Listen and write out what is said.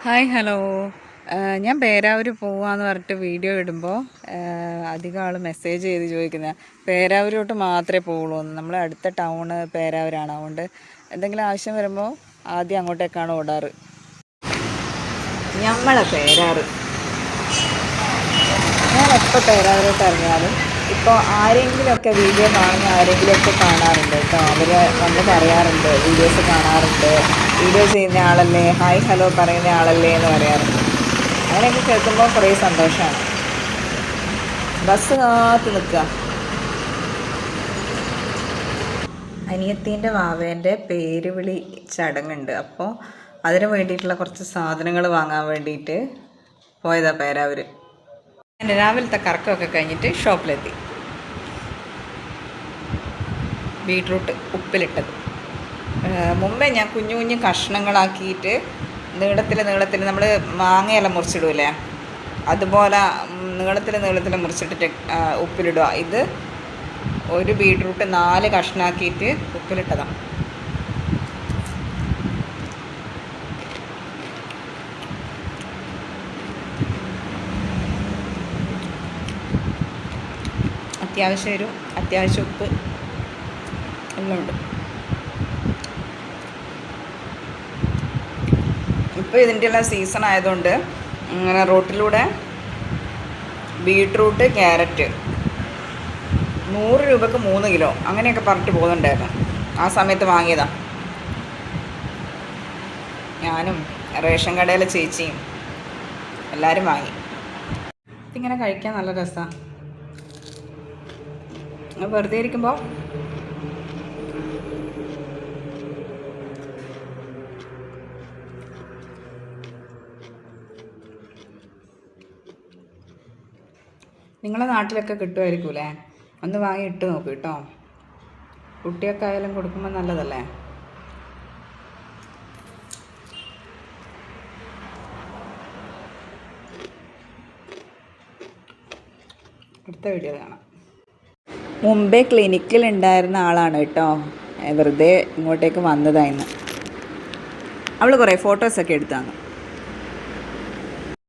Hi hello. ഞാൻ പേരാവൂർ പോവാന്ന് പറഞ്ഞിട്ട് വീഡിയോ ഇടുമ്പോൾ അധികം ആൾ മെസ്സേജ് ചെയ്ത് ചോദിക്കുന്നത് പേരാവൂരോട്ട് മാത്രമേ പോവുള്ളൂ. നമ്മൾ അടുത്ത ടൗണ് പേരാവൂരാണ്. അതുകൊണ്ട് എന്തെങ്കിലും ആവശ്യം വരുമ്പോൾ ആദ്യം അങ്ങോട്ടേക്കാണ് ഓടാറ്. നമ്മളെ പേരാറ് ഞാൻ എപ്പോൾ പേരാവൂരോട്ട് ഇറങ്ങിയാലും ഇപ്പോൾ ആരെങ്കിലുമൊക്കെ വീഡിയോ കാണുന്ന ആരെങ്കിലുമൊക്കെ കാണാറുണ്ട് കേട്ടോ. അവർ വന്ന് പറയാറുണ്ട്, വീഡിയോസ് കാണാറുണ്ട്, വീഡിയോ ചെയ്യുന്ന ആളല്ലേ, ഹായ് ഹലോ പറയുന്ന ആളല്ലേ എന്ന് പറയാറുണ്ട്. അങ്ങനെയൊക്കെ കേൾക്കുമ്പോൾ കുറേ സന്തോഷമാണ്. ബസ് കാത്ത് നിൽക്കുക. അനിയത്തീൻ്റെ വാവേൻ്റെ പേര് വിളി ചടങ്ങുണ്ട്. അപ്പോൾ അതിന് വേണ്ടിയിട്ടുള്ള കുറച്ച് സാധനങ്ങൾ വാങ്ങാൻ വേണ്ടിയിട്ട് പോയതാ പേരാവൂർ. എൻ്റെ രാവിലത്തെ കറക്കമൊക്കെ കഴിഞ്ഞിട്ട് ഷോപ്പിലെത്തി. ബീട്രൂട്ട് ഉപ്പിലിട്ടത് മുമ്പേ ഞാൻ കുഞ്ഞു കുഞ്ഞു കഷ്ണങ്ങളാക്കിയിട്ട് നീളത്തിൽ നമ്മൾ മാങ്ങയെല്ലാം മുറിച്ചിടൂലേ, അതുപോലെ നീളത്തിൽ മുറിച്ചിട്ടിട്ട് ഉപ്പിലിടുക. ഇത് ഒരു ബീട്രൂട്ട് 4 കഷ്ണമാക്കിയിട്ട് ഉപ്പിലിട്ടതാണ്. അത്യാവശ്യം ഉപ്പ് എല്ലാം ഉണ്ട്. ഇപ്പോൾ ഇതിൻ്റെ എല്ലാം സീസൺ ആയതുകൊണ്ട് ഇങ്ങനെ റോട്ടിലൂടെ ബീട്രൂട്ട്, ക്യാരറ്റ് 100 രൂപക്ക് 3 കിലോ അങ്ങനെയൊക്കെ പറഞ്ഞിട്ട് പോകുന്നുണ്ടായിരുന്നു. ആ സമയത്ത് വാങ്ങിയതാണ്. ഞാനും റേഷൻ കടയിലെ ചേച്ചിയും എല്ലാവരും വാങ്ങി. ഇതിങ്ങനെ കഴിക്കാൻ നല്ല രസമാണ്. വെറുതെ ഇരിക്കുമ്പോൾ നിങ്ങളെ നാട്ടിലൊക്കെ കിട്ടുമായിരിക്കൂലേ, ഒന്ന് വാങ്ങി ഇട്ട് നോക്കൂ കേട്ടോ. കുട്ടിയൊക്കെ ആയാലും കൊടുക്കുമ്പോൾ നല്ലതല്ലേ. അടുത്ത വീഡിയോ കാണാം. മുമ്പേ ക്ലിനിക്കിൽ ഉണ്ടായിരുന്ന ആളാണ് കേട്ടോ, വെറുതെ ഇങ്ങോട്ടേക്ക് വന്നതായിരുന്നു. അവൾ കുറേ ഫോട്ടോസൊക്കെ എടുത്താണ്.